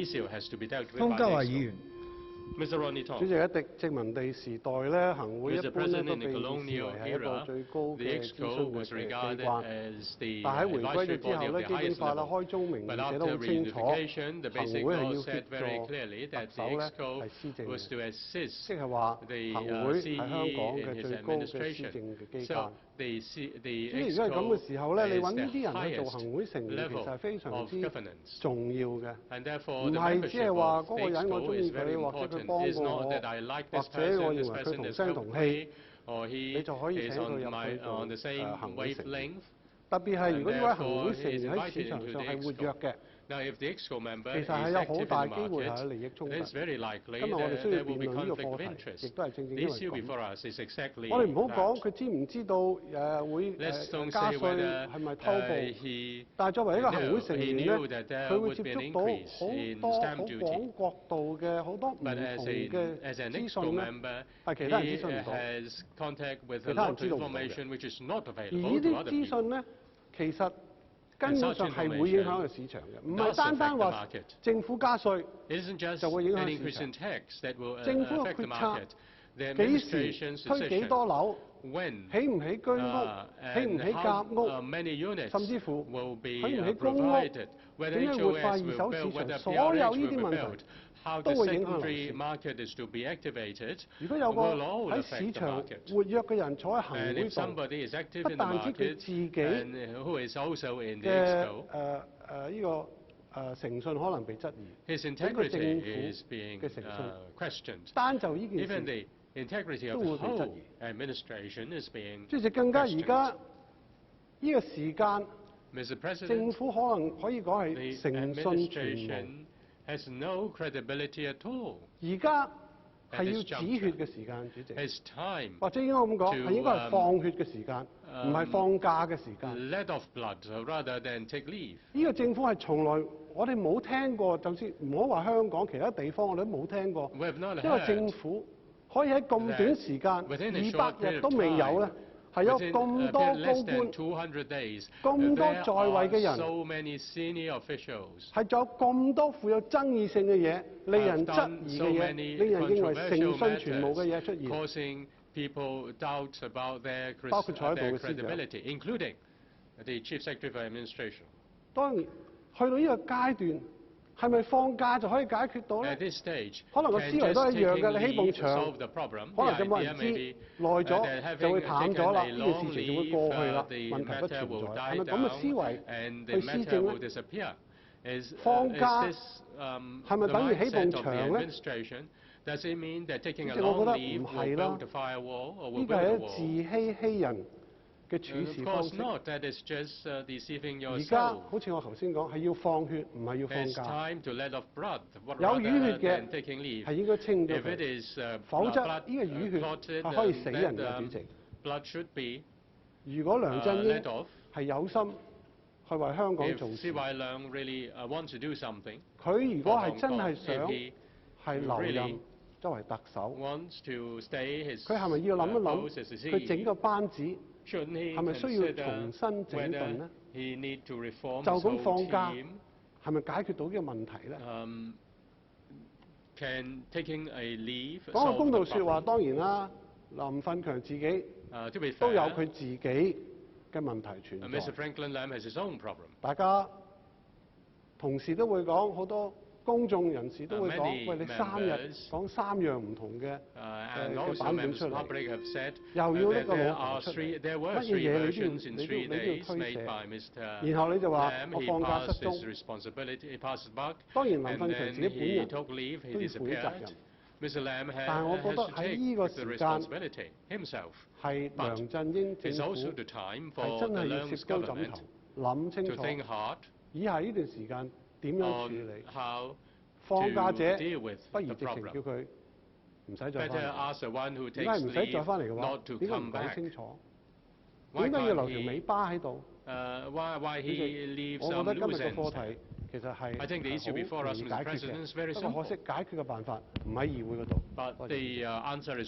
issue has to be dealt with 方 by 家 the 華 EXCO. 議員。 Mr. Ronnie 主 Tong. 席喺殖民地時代咧，行會一 Mr. 般咧 President, 都 in the 被視為 colonial 係一個 era, 最高 the 嘅諮 EXCO 詢 was 嘅機 regarded 關。 as the 但喺回歸 advisory 咗之 body 後 of 咧， the 基本 highest 法啦 level. 開宗明 But 義寫得 after 好清楚， reunification, the 行 basic 會係 law 要 said 協 very 助 clearly 特 that the 首咧 EXCO 係施政 was to 嘅， assist 即係話 the 行會係香 CE 港 in 嘅 his 最高嘅施 administration. 政嘅機 So 關。 the 所以如果係咁 EXCO 嘅時候咧，你 is 揾呢 the 啲人去做 highest 行會成員，其實係非常 of 之 governance. 重要嘅。 And therefore, 唔 the 係只係 membership 話 of 嗰 the 個人我 EXCO 中 is 意 very 佢，或者佢 important. 幫 It's 過 not 我， that I like 或 this 者我 person, 認 this 為佢 person 同 is 聲同 helped 氣， me, or 你 he 就可以 is 請佢 on 入 my 去做 on the same 行會成員。 wavelength. 特別係如果呢位行會 And 成員 therefore, 喺 he 市 is 場 invited 上 into 係 the 活躍嘅， Now, if the EXCO member 其 is 實係有好 active in 大 the 機會 market, 係利益衝 then 突。 it's very likely 今日我哋 that 需要 there will 辯 be 論呢個 conflict 課 of 題，亦 interest. 都係正正 The 因為 issue 咁。 before us is exactly 我哋唔好講 that. 佢知唔知道會 Let's don't 加 say 稅 whether 係咪偷步， he 但係作為一個行會 knew, 成 he 員 knew 咧， that there 佢會 would 接 be an 觸到 increase 好 in 多好 stamp 廣 duty. 角度嘅好多唔同 But as 嘅 an 資 EXCO 訊咧， member, 係其他人 he 資訊唔到。 has contact with 其 a 他人 lot 知 of 道唔到嘅。 information which is not 而 available 呢 to 啲 other 資 people. 訊咧，其實根本上係會影響個市場嘅，唔係單單話政府加稅 It isn't just 就會影 an 響 increase 市 in 場。 tax that will 政府嘅 affect the 決 market. 策 The 幾時 administration's 推幾 decision 多樓， when 起唔起居屋，起唔 and 起 how 夾屋， many units 甚至乎 will be 起唔起公屋， provided, 點 whether 樣活化 HOS 二 will 手 build, 市 whether 場，所有 PRH 呢 will 啲 be 問 built, 題 how 都 the 會影響樓 secondary 市。 market is to be activated 如果有個 will all 喺 affect 市 the 場 market. 活躍嘅人坐喺行 And 會 if 度， somebody is active 不 in the 但止佢 market 自己 and who is also in the 嘅 EXCO, 呢個誠信可能被質疑， his 整個政 integrity is 府 being 嘅誠信， questioned. 單就呢件 Even 事， the integrity of 都 the 會被質 whole 疑。 administration is being 即係更加而 questioned. 家呢個時間， Mr. 政 President, 府可能可以講係 the 誠信全無。 administration has no credibility at all. 而家係 At 要 this 止血嘅時間，主席， It's time 或者應該咁講， to, 係應該係放血嘅時間，唔係放假嘅時間。 let off blood rather than take leave. 呢個政府係從來我哋冇聽過，就算唔好話香港其他地方，我哋都冇聽過。 We have not 因為政 heard 府可以喺咁短時間 within a 200 short 日 period 都 of 未有咧， time, 係有 within 咁 a 多 period 高 less than 官、 200 days, 咁多 there 在位嘅 are 人， so many senior officials 係仲有咁多富有爭議性嘅嘢，令人 have 質 done 疑 so 嘅嘢， many 令人認為 controversial 誠信全無嘅嘢出 matters, 現。 causing people doubt about their 包括坐喺度嘅 their 司長。 credibility, including the Chief Secretary for Administration. 當然，去到呢個階段，係咪放假就可以解決到 At 咧？ this stage, 可能個 can 思維都 just 一樣 taking 嘅，你起埲 leave 牆 solve the problem? 可 The 能就冇 idea 人 may 知， be 耐 that 咗就會 having 淡咗 taken 啦， a 呢件 long 事情就會 leave, 過去啦， the 問題不 matter 存 will 在，係 die 咪咁嘅思 down 維 and 去 the 施 matter 政 will 咧？ disappear. Is 放假 this the 係咪等於起 mindset 埲 of the 牆咧？ administration? Does it mean that taking a 主席，我覺 long 得 leave 唔 will 係啦， build a firewall or 呢 will 個 build 係 a 一自 wall? 欺欺人嘅處 Of 事方 course 式。 not. That is just deceiving 而家 yourself. 好似我頭先講，係要放血，唔係要放 It's 假。 time to let off blood 有 rather 淤血 than 嘅 taking leave. 係應該清咗 If it 佢， is 否則 blood 呢個淤血 clotted, 係可以死人 then 嘅，主席。 blood should be 如果梁振英 let off. 係有心去為香港 If 做 C 事， Y Leung really wants to do something, 佢如果 for 係 Hong 真 Kong, 係 if 想 he 係留 really 任作為特首， wants to stay his 佢係咪要諗一 post as 諗 a 佢整 CEO, 個班子 shouldn't he 係咪需要 consider 重新整頓 whether 呢？ he need to reform 就 his 咁 whole 放假 team? 係咪解決到呢個問題咧？ Can taking a leave 講個 solve 公 the 道説話， problem? 當然啦，林奮強自己 To be 都有 fair, 佢自己嘅問題存 Mr. 在。 Franklin Lam has his own problem. 大家同事都會講，好多公眾人士都會講， Many 喂，你3日 members 講3樣唔同嘅 And 嘅 also 版本 members 出 of the 嚟， public have said 又要呢 that 個 there 老婆 are 出 three, 嚟， there were 乜 three 嘢嘢 versions in 你 3都要 days 推 made 卸， by Mr. 然後你就話 Lam. 我 He 放假失 passed his 蹤。 responsibility, he passed the buck, 當然林 and 奮強 then 自己本 he 人 took leave, he 都要負責 disappeared. 任。 Mr. Lam 但係我覺 has 得 to 喺 take 呢個 the 時間 responsibility himself. 係 But 梁振英政 It's 府 also the time 係 for 真 the 係要 Leung's 攝高枕 government 頭，諗清 to 楚 think hard 以下呢段時間點樣處 on 理。 how 放假 to 者 deal with 不如 the 直情 problem. 叫佢唔使再翻 Better 嚟。 ask the one who 點解 takes 唔使再翻嚟嘅 leave 話， not to 點解唔 come 講 back. 清楚？ Why 點解要 can't 留條尾 he, 巴喺度？ why 主席 he leaves 我覺 some 得今日 loose 嘅課 ends? 題其實係 I think the issue before us, 好容易 Mr. 解決 President, is 嘅， very 不過可惜 simple. 解決嘅辦法唔喺議會嗰度。 But 多謝 the answer is